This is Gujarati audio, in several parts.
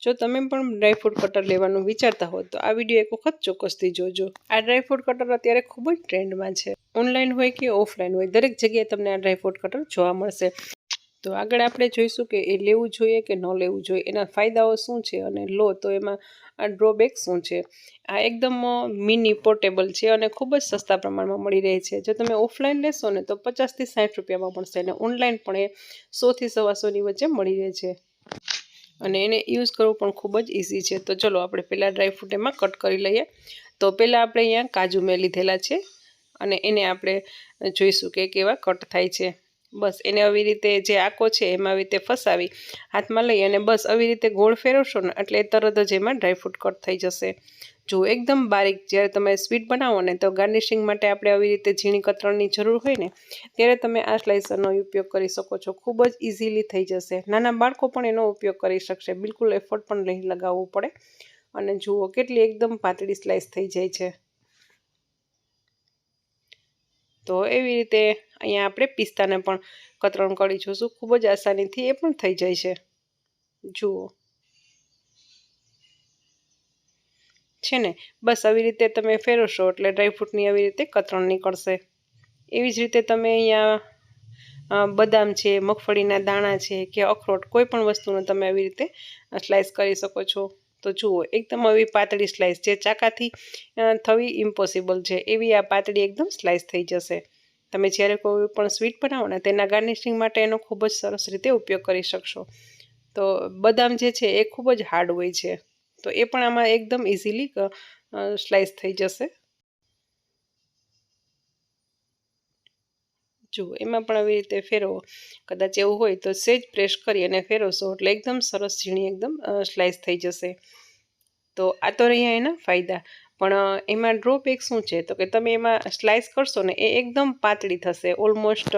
જો તમે પણ ડ્રાયફ્રૂટ કટર લેવાનું વિચારતા હો તો આ વિડીયો એક વખત ચોક્કસથી જોજો। આ ડ્રાયફ્રૂટ કટર અત્યારે ખૂબ જ ટ્રેન્ડમાં છે। ઓનલાઈન હોય કે ઓફલાઈન હોય દરેક જગ્યાએ તમને આ ડ્રાયફ્રૂટ કટર જોવા મળશે। તો આગળ આપણે જોઈશું કે એ લેવું જોઈએ કે ન લેવું જોઈએ, એના ફાયદાઓ શું છે, અને લો તો એમાં આ ડ્રોબેક શું છે। આ એકદમ મિની પોર્ટેબલ છે અને ખૂબ જ સસ્તા પ્રમાણમાં મળી રહે છે। જો તમે ઓફલાઈન લેશો ને તો 50 થી 60 રૂપિયામાં મળશે અને ઓનલાઈન પણ એ 100 થી 125 વચ્ચે મળી રહે છે અને એને યુઝ કરવું પણ ખૂબ જ ઇઝી છે। તો ચલો આપણે પહેલાં ડ્રાયફ્રૂટ એમાં કટ કરી લઈએ। તો પહેલાં આપણે અહીંયા કાજુ મેં લીધેલા છે અને એને આપણે જોઈશું કે કેવા કટ થાય છે। બસ એને આવી રીતે જે આકો છે એમાં આવી રીતે ફસાવી હાથમાં લઈ અને બસ આવી રીતે ગોળ ફેરવશો ને એટલે તરત જ એમાં ડ્રાયફ્રૂટ કટ થઈ જશે। જો એકદમ બારીક જ્યારે તમે સ્વીટ બનાવો ને તો ગાર્નિશિંગ માટે આપણે આવી રીતે ઝીણી કતરણની જરૂર હોય ને ત્યારે તમે આ સ્લાઇસરનો ઉપયોગ કરી શકો છો। ખૂબ જ ઇઝીલી થઈ જશે। નાના બાળકો પણ એનો ઉપયોગ કરી શકશે, બિલકુલ એફર્ટ પણ નહીં લગાવવું પડે। અને જુઓ કેટલી એકદમ પાતળી સ્લાઇસ થઈ જાય છે। તો એવી રીતે અહીંયા આપણે પિસ્તાને પણ કતરણ કરી જોઈશું, ખૂબ જ આસાનીથી એ પણ થઈ જાય છે। જુઓ છે ને, બસ આવી રીતે તમે ફેરવશો એટલે ડ્રાયફ્રૂટની આવી રીતે કતરણ નીકળશે। એવી જ રીતે તમે અહીંયા બદામ છે, મગફળીના દાણા છે કે અખરોટ કોઈ પણ વસ્તુનો તમે આવી રીતે સ્લાઇસ કરી શકો છો। તો જુઓ એકદમ આવી પાતળી સ્લાઇસ જે ચાકાથી થવી ઇમ્પોસિબલ છે એવી આ પાતળી એકદમ સ્લાઇસ થઈ જશે। તમે જ્યારે કોઈ પણ સ્વીટ બનાવો ને તેના ગાર્નિશિંગ માટે એનો ખૂબ જ સરસ રીતે ઉપયોગ કરી શકશો। તો બદામ જે છે એ ખૂબ જ હાર્ડ હોય છે, તો એ પણ આમાં એકદમ ઇઝીલી સ્લાઇસ થઈ જશે। જુઓ એમાં પણ આવી રીતે ફેરવો, કદાચ એવું હોય તો સેજ પ્રેસ કરી અને ફેરવશો એટલે એકદમ સરસ ઝીણી એકદમ સ્લાઇસ થઈ જશે। તો આ તો રહ્યા એના ફાયદા, પણ એમાં ડ્રોબેક શું છે તો કે તમે એમાં સ્લાઇસ કરશો ને એ એકદમ પાતળી થશે, ઓલમોસ્ટ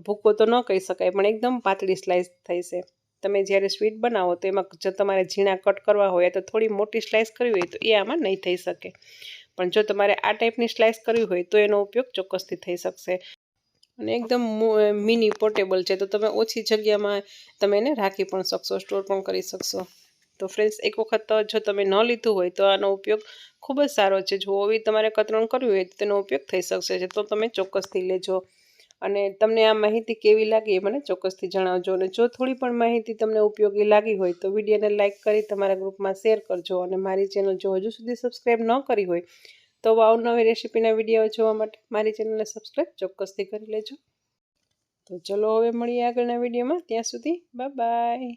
ભૂકો તો ન કહી શકાય પણ એકદમ પાતળી સ્લાઇસ થશે। તમે જ્યારે સ્વીટ બનાવો તો એમાં જો તમારે ઝીણા કટ કરવા હોય તો થોડી મોટી સ્લાઇસ કરવી હોય તો એ આમાં નહીં થઈ શકે, પણ જો તમારે આ ટાઈપની સ્લાઇસ કરવી હોય તો એનો ઉપયોગ ચોક્કસથી થઈ શકશે। અને એકદમ મિની પોર્ટેબલ છે, તો તમે ઓછી જગ્યામાં તમે એને રાખી પણ શકશો, સ્ટોર પણ કરી શકશો। તો ફ્રેન્ડ્સ એક વખત જો તમે ન લીધું હોય તો આનો ઉપયોગ ખૂબ જ સારો છે। જો આવી તમારે કતરણ કરવી હોય તો તેનો ઉપયોગ થઈ શકશે, તો તમે ચોક્કસથી લેજો। અને તમને આ માહિતી કેવી લાગી એ મને ચોક્કસથી જણાવજો। અને જો થોડી પણ માહિતી તમને ઉપયોગી લાગી હોય તો વિડીયોને લાઇક કરી તમારા ગ્રુપમાં શેર કરજો। અને મારી ચેનલ જો હજુ સુધી સબસ્ક્રાઈબ ન કરી હોય તો અવનવી રેસીપીના વિડીયો જોવા માટે મારી ચેનલને સબસ્ક્રાઈબ ચોક્કસથી કરી લેજો। તો ચલો હવે મળીએ આગળના વિડીયોમાં, ત્યાં સુધી બાય બાય।